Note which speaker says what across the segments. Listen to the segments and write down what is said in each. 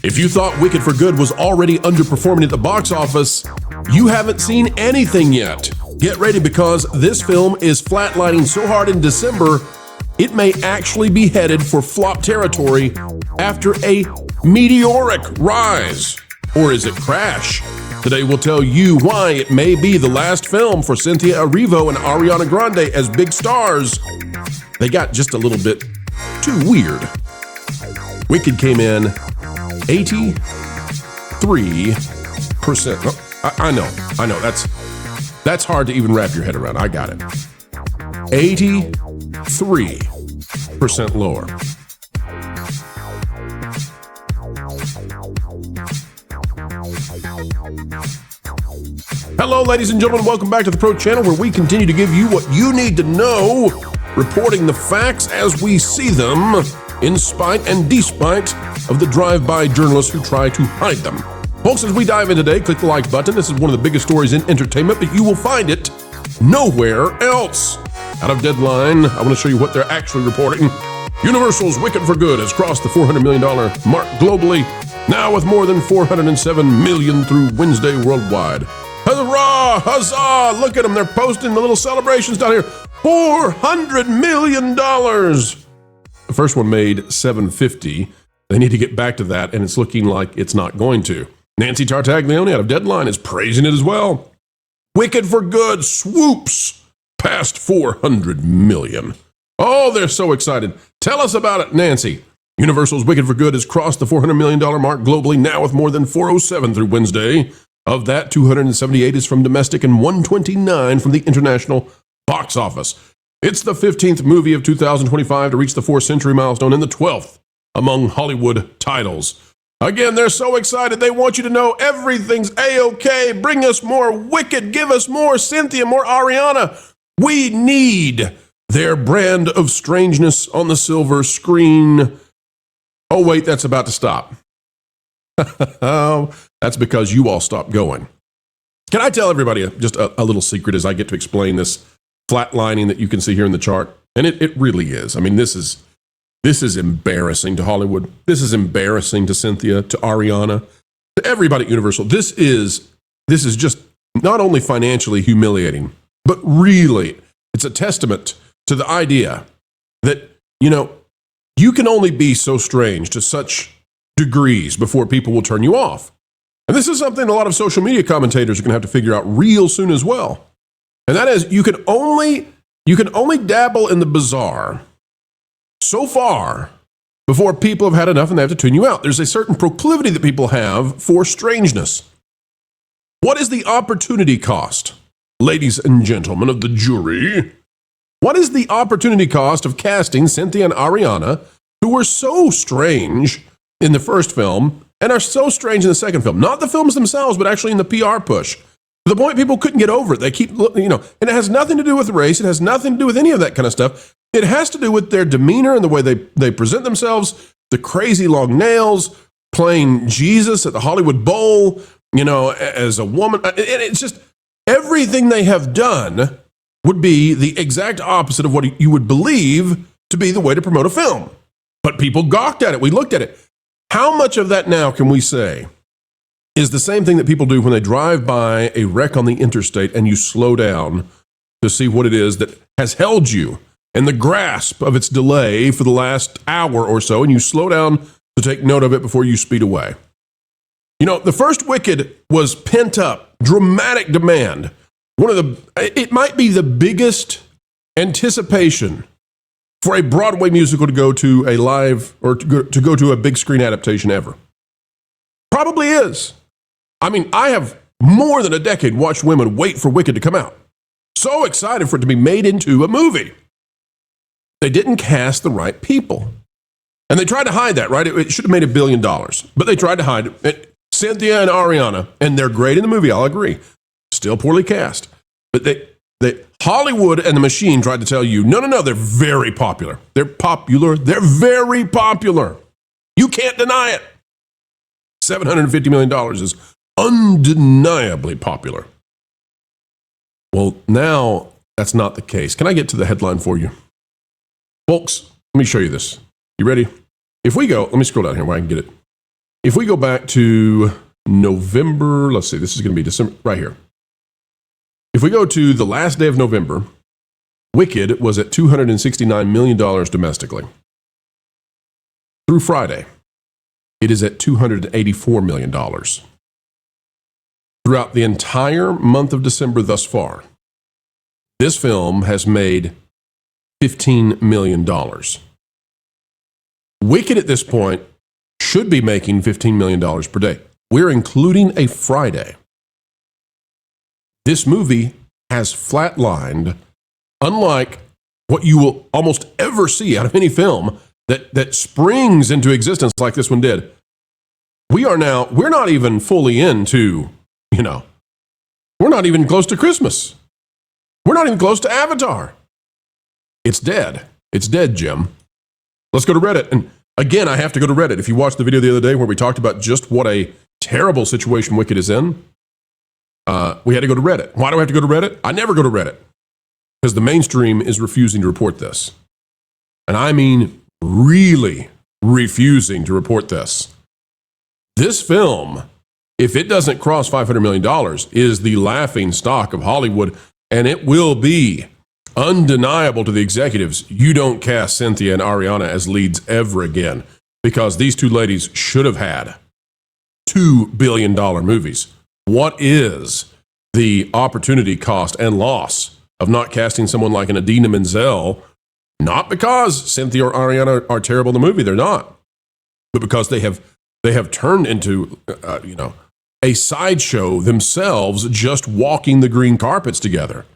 Speaker 1: If you thought Wicked for Good was already underperforming at the box office, you haven't seen anything yet. Get ready, because this film is flatlining so hard in December, it may actually be headed for flop territory after a meteoric rise. Or is it crash? Today we'll tell you why it may be the last film for Cynthia Erivo and Ariana Grande as big stars. They got just a little bit too weird. Wicked came in 83%. Oh, I know. That's hard to even wrap your head around. I got it. 83% lower. Hello, ladies and gentlemen. Welcome back to the Pro Channel, where we continue to give you what you need to know, reporting the facts as we see them, in spite and despite of the drive-by journalists who try to hide them. Folks, as we dive in today, click the like button. This is one of the biggest stories in entertainment, but you will find it nowhere else. Out of Deadline, I want to show you what they're actually reporting. Universal's Wicked for Good has crossed the $400 million mark globally, now with more than $407 million through Wednesday worldwide. Hurrah! Huzzah! Look at them. They're posting the little celebrations down here. $400 million! The first one made $750. They need to get back to that, and it's looking like it's not going to. Nancy Tartaglione out of Deadline is praising it as well. Wicked for Good swoops past $400 million. Oh, they're so excited. Tell us about it, Nancy. Universal's Wicked for Good has crossed the $400 million mark globally, now with more than 407 through Wednesday. Of that, 278 is from domestic and 129 from the international box office. It's the 15th movie of 2025 to reach the 4th-century milestone and the 12th among Hollywood titles. Again, they're so excited. They want you to know everything's A-OK. Bring us more Wicked. Give us more Cynthia, more Ariana. We need their brand of strangeness on the silver screen. Oh, wait, that's about to stop. That's because you all stopped going. Can I tell everybody just a little secret as I get to explain this flatlining that you can see here in the chart? And it really is. I mean, this is embarrassing to Hollywood. This is embarrassing to Cynthia, to Ariana, to everybody at Universal. This is just not only financially humiliating, but really it's a testament to the idea that, you can only be so strange to such degrees before people will turn you off. And this is something a lot of social media commentators are going to have to figure out real soon as well. And that is, you can only dabble in the bizarre so far before people have had enough and they have to tune you out. There's a certain proclivity that people have for strangeness. What is the opportunity cost, ladies and gentlemen of the jury? What is the opportunity cost of casting Cynthia and Ariana, who were so strange in the first film and are so strange in the second film? Not the films themselves, but actually in the PR push. To the point people couldn't get over it. They keep, and it has nothing to do with race. It has nothing to do with any of that kind of stuff. It has to do with their demeanor and the way they present themselves, the crazy long nails, playing Jesus at the Hollywood Bowl, as a woman. And it's just everything they have done would be the exact opposite of what you would believe to be the way to promote a film. But people gawked at it. We looked at it. How much of that now can we say is the same thing that people do when they drive by a wreck on the interstate and you slow down to see what it is that has held you in the grasp of its delay for the last hour or so, and you slow down to take note of it before you speed away? The first Wicked was pent up, dramatic demand. It might be the biggest anticipation for a Broadway musical to go to a live or to go to a big screen adaptation ever. Probably is. I mean, I have more than a decade watched women wait for Wicked to come out. So excited for it to be made into a movie. They didn't cast the right people. And they tried to hide that, right? It should have made $1 billion. But they tried to hide it. Cynthia and Ariana, and they're great in the movie, I'll agree. Still poorly cast. But Hollywood and the machine tried to tell you, no, they're very popular. They're popular. They're very popular. You can't deny it. $750 million is undeniably popular. Well, now that's not the case. Can I get to the headline for you? Folks, let me show you this. You ready? If we go, let me scroll down here where I can get it. If we go back to November, let's see, this is going to be December, right here. If we go to the last day of November, Wicked was at $269 million domestically. Through Friday, it is at $284 million. Throughout the entire month of December thus far, this film has made $15 million. Wicked at this point should be making $15 million per day. We're including a Friday. This movie has flatlined, unlike what you will almost ever see out of any film that springs into existence like this one did. We're not even fully into, we're not even close to Christmas. We're not even close to Avatar. It's dead. It's dead, Jim. Let's go to Reddit. And again, I have to go to Reddit. If you watched the video the other day where we talked about just what a terrible situation Wicked is in, we had to go to Reddit. Why do I have to go to Reddit? I never go to Reddit because the mainstream is refusing to report this. And I mean really refusing to report this. This film, if it doesn't cross $500 million, is the laughing stock of Hollywood, and it will be undeniable to the executives. You don't cast Cynthia and Ariana as leads ever again, because these two ladies should have had $2 billion movies. What is the opportunity cost and loss of not casting someone like an Idina Menzel? Not because Cynthia or Ariana are terrible in the movie, they're not, but because they have turned into a sideshow themselves, just walking the green carpets together.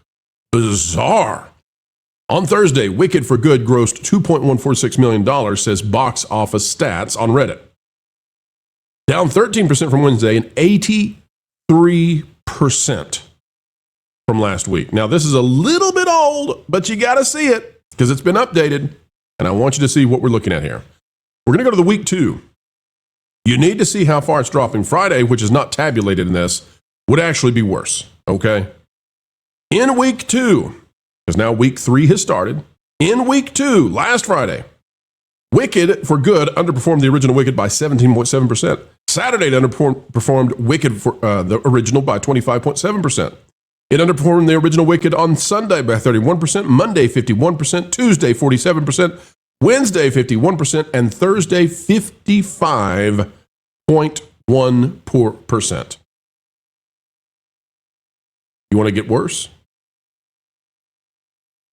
Speaker 1: Bizarre. On Thursday, Wicked for Good grossed $2.146 million, says Box Office Stats on Reddit. Down 13% from Wednesday and 83% from last week. Now, this is a little bit old, but you got to see it because it's been updated, and I want you to see what we're looking at here. We're going to go to the week 2. You need to see how far it's dropping. Friday, which is not tabulated in this, would actually be worse, okay? In week 2, because now week 3 has started, in week 2, last Friday, Wicked for Good underperformed the original Wicked by 17.7%. Saturday, it underperformed Wicked for the original by 25.7%. It underperformed the original Wicked on Sunday by 31%, Monday 51%, Tuesday 47%, Wednesday 51%, and Thursday 55.1%. You want to get worse?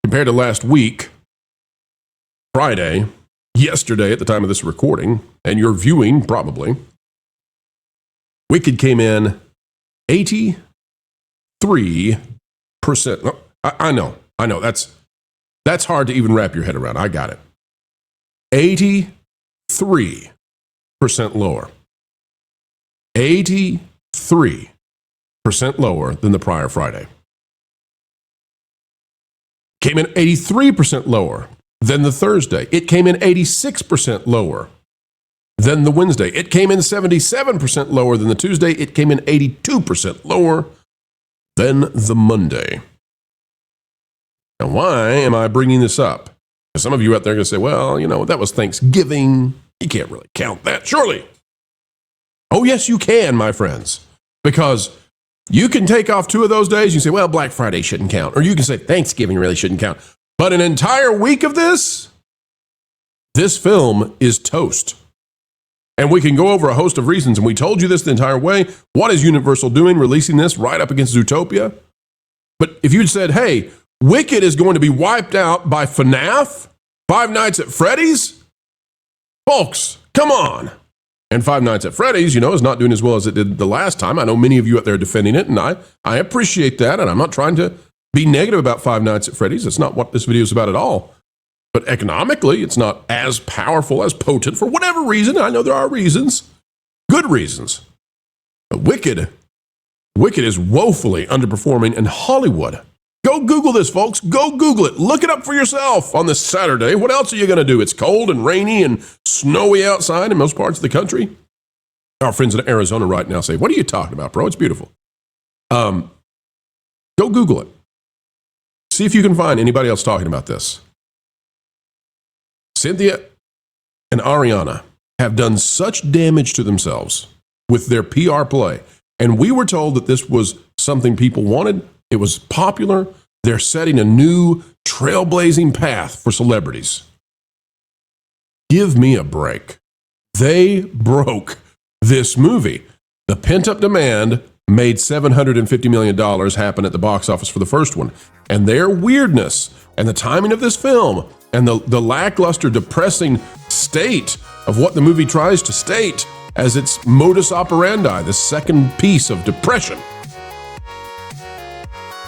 Speaker 1: Compared to last week, Friday, yesterday at the time of this recording, and your viewing probably, Wicked came in 83%. No, I know. That's hard to even wrap your head around. I got it. 83% lower. 83% lower than the prior Friday. Came in 83% lower than the Thursday. It came in 86% lower than the Wednesday. It came in 77% lower than the Tuesday. It came in 82% lower than the Monday. Now, why am I bringing this up? Some of you out there are going to say, well, that was Thanksgiving. You can't really count that, surely. Oh, yes, you can, my friends. Because you can take off 2 of those days. You say, well, Black Friday shouldn't count. Or you can say Thanksgiving really shouldn't count. But an entire week of this film is toast. And we can go over a host of reasons. And we told you this the entire way. What is Universal doing, releasing this right up against Zootopia? But if you'd said, hey, Wicked is going to be wiped out by FNAF, Five Nights at Freddy's? Folks, come on. And Five Nights at Freddy's, is not doing as well as it did the last time. I know many of you out there are defending it, and I appreciate that, and I'm not trying to be negative about Five Nights at Freddy's. That's not what this video is about at all. But economically, it's not as powerful, as potent, for whatever reason. I know there are reasons, good reasons. But Wicked is woefully underperforming in Hollywood. Go Google this, folks. Go Google it. Look it up for yourself on this Saturday. What else are you going to do? It's cold and rainy and snowy outside in most parts of the country. Our friends in Arizona right now say, what are you talking about, bro? It's beautiful. Go Google it. See if you can find anybody else talking about this. Cynthia and Ariana have done such damage to themselves with their PR play. And we were told that this was something people wanted. It was popular. They're setting a new trailblazing path for celebrities. Give me a break. They broke this movie. The pent-up demand made $750 million happen at the box office for the first one. And their weirdness and the timing of this film and the lackluster, depressing state of what the movie tries to state as its modus operandi, the second piece of depression,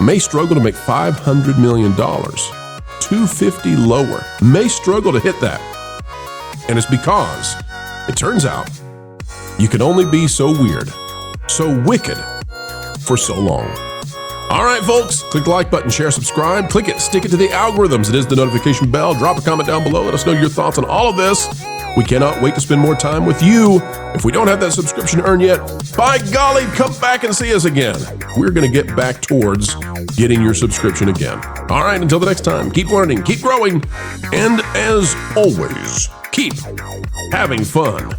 Speaker 1: may struggle to make $500 million, 250 lower, may struggle to hit that. And it's because it turns out you can only be so weird, so wicked for so long. All right, folks, click the like button, share, subscribe, click it, stick it to the algorithms. It is the notification bell. Drop a comment down below. Let us know your thoughts on all of this. We cannot wait to spend more time with you. If we don't have that subscription earned yet, by golly, come back and see us again. We're going to get back towards getting your subscription again. All right, until the next time, keep learning, keep growing, and as always, keep having fun.